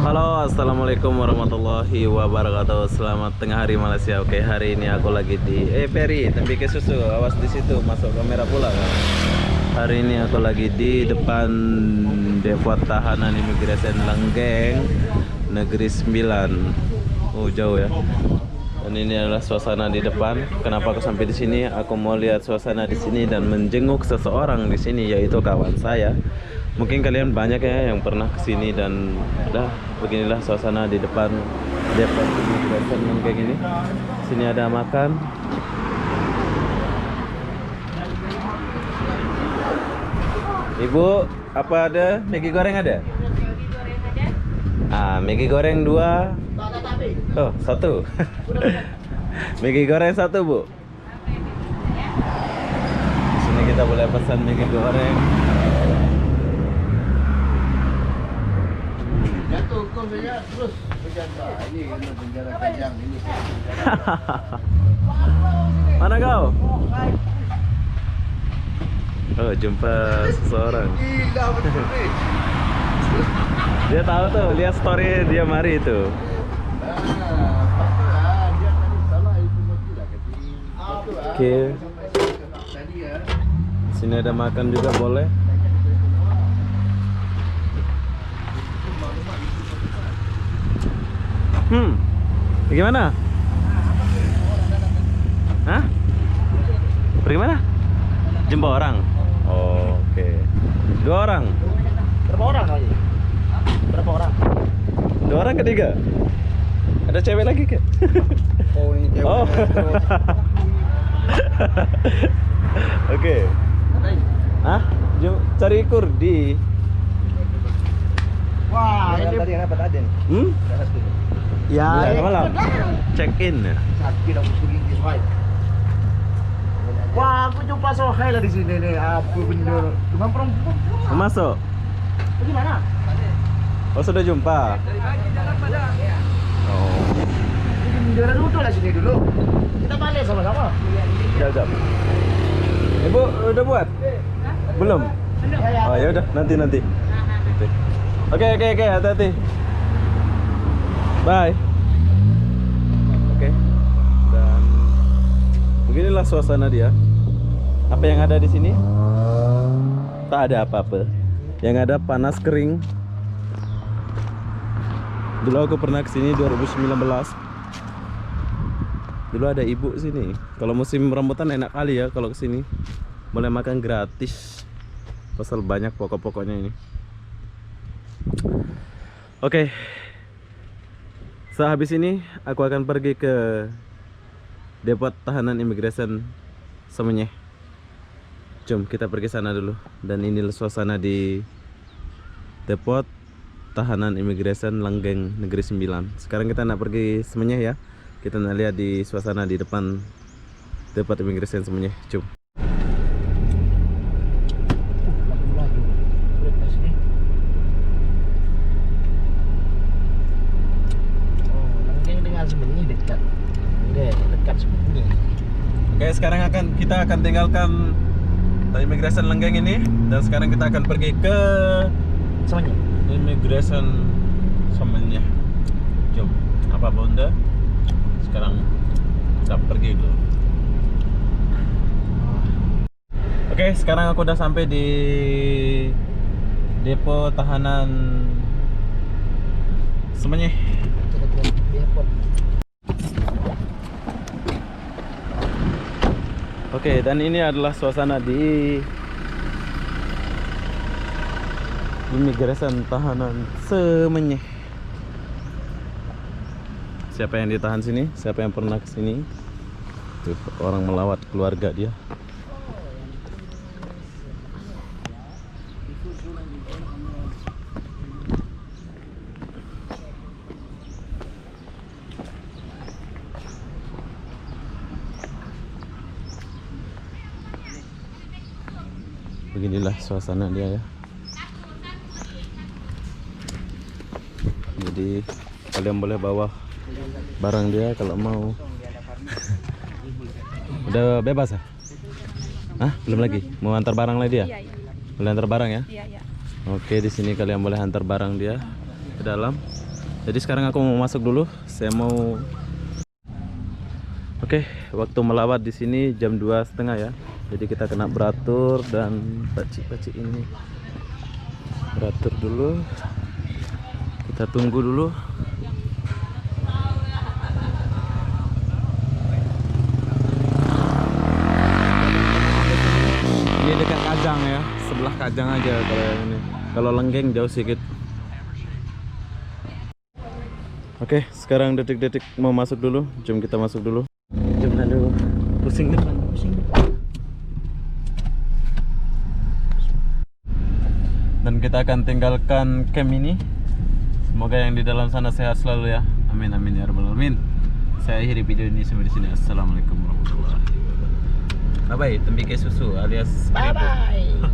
Halo, assalamualaikum warahmatullahi wabarakatuh. Selamat tengah hari Malaysia. Oke, hari ini aku lagi di Peri, tembi ke susu. Awas di situ, masuk kamera pula kan. Hari ini aku lagi di depan Depot Tahanan Imigresen Lenggeng, Negeri Sembilan. Oh, jauh ya. Dan ini adalah suasana di depan. Kenapa aku sampai di sini? Aku mau lihat suasana di sini dan menjenguk seseorang di sini, yaitu kawan saya. Mungkin kalian banyak ya yang pernah kesini dan beginilah suasana di depan Depot Imigresen Lenggeng ini. Sini ada makan. Ibu, apa ada? Maggi goreng ada? Maggi goreng 2. Oh, 1. Maggi goreng 1, Bu. Di sini kita boleh pesan Maggi goreng. Jatuh kau saya terus berjaga. Ini kena penjara panjang ini. Mana kau? Oh, jumpa seseorang. Gila betul ni. Dia tahu tuh, lihat story dia mari itu. Dia tadi salah itu mati lah kecil. Oke. Tadi ya. Sini ada makan juga boleh. Bagaimana? Hah? Pergi mana? Jumpa orang. Oh, oke. 2 orang. Berapa orang lagi? Berapa orang? 2 orang ketiga. Ada cewek lagi ke? Oh ini cewek. Oh. Oke. Hah? Cari kurdi. Wah ini tadi yang dapat Aden. Ya, malam. Check in. Sakit aku suling di Sohai. Wah aku jumpa Sohai lah di sini nih. Apa benda? Cuma perempuan. Masuk. Bagaimana? Oh, sudah jumpa. Dari pagi jalan pada. Oh. Jangan duduk lah sini dulu. Kita balik sama-sama. Jap. Ibu udah buat? Belum? Oh, ya udah, nanti. Oke, hati-hati. Bye. Oke. Dan beginilah suasana dia. Apa yang ada di sini? Tak ada apa-apa. Yang ada panas kering. Dulu aku pernah kesini 2019. Dulu ada ibu sini. Kalau musim rambutan enak kali ya kalau kesini. Boleh makan gratis. Pasal banyak pokok-pokoknya ini. Oke. Sehabis ini aku akan pergi ke Depot Tahanan Imigresen Semenyih. Jom kita pergi sana dulu. Dan inilah suasana di Depot Tahanan Imigresen Lenggeng Negeri Sembilan. Sekarang kita nak pergi Semenyih ya. Kita nak lihat di suasana di depan Depot Imigresen Semenyih. Jom. Oke, sekarang kita akan tinggalkan Imigresen Lenggeng ini dan sekarang kita akan pergi ke Semuanya. Imigresen Semenyih. Jom, apa bunda? Sekarang kita pergi dulu. Oke, sekarang aku udah sampai di Depo Tahanan Semenyih. Oke, dan ini adalah suasana di Imigresen Tahanan Semenyih. Siapa yang ditahan sini? Siapa yang pernah ke sini? Tuh, orang melawat keluarga dia. Beginilah suasana dia ya. Jadi kalian boleh bawa barang dia kalau mau. Udah bebas ya? Hah? Belum lagi? Mau antar barang lagi dia? Iya, iya. Boleh antar barang ya? Iya, iya. Oke, di sini kalian boleh antar barang dia ke dalam. Jadi sekarang aku mau masuk dulu. Saya mau. Oke, waktu melawat di sini jam 2:30 ya. Jadi kita kena beratur dan pacik-pacik ini. Beratur dulu. Kita tunggu dulu. Ini dekat Kajang ya, sebelah Kajang aja kalau yang ini. Kalau Lenggeng jauh sedikit. Oke, sekarang detik-detik mau masuk dulu. Jom kita masuk dulu. Jom lalu. Pusing depan, pusing depan. Dan kita akan tinggalkan camp ini. Semoga yang di dalam sana sehat selalu ya. Amin amin ya rabbal alamin. Saya akhiri video ini sampai di sini. Assalamualaikum warahmatullahi wabarakatuh. Bye bye, tembike susu alias Bye bye.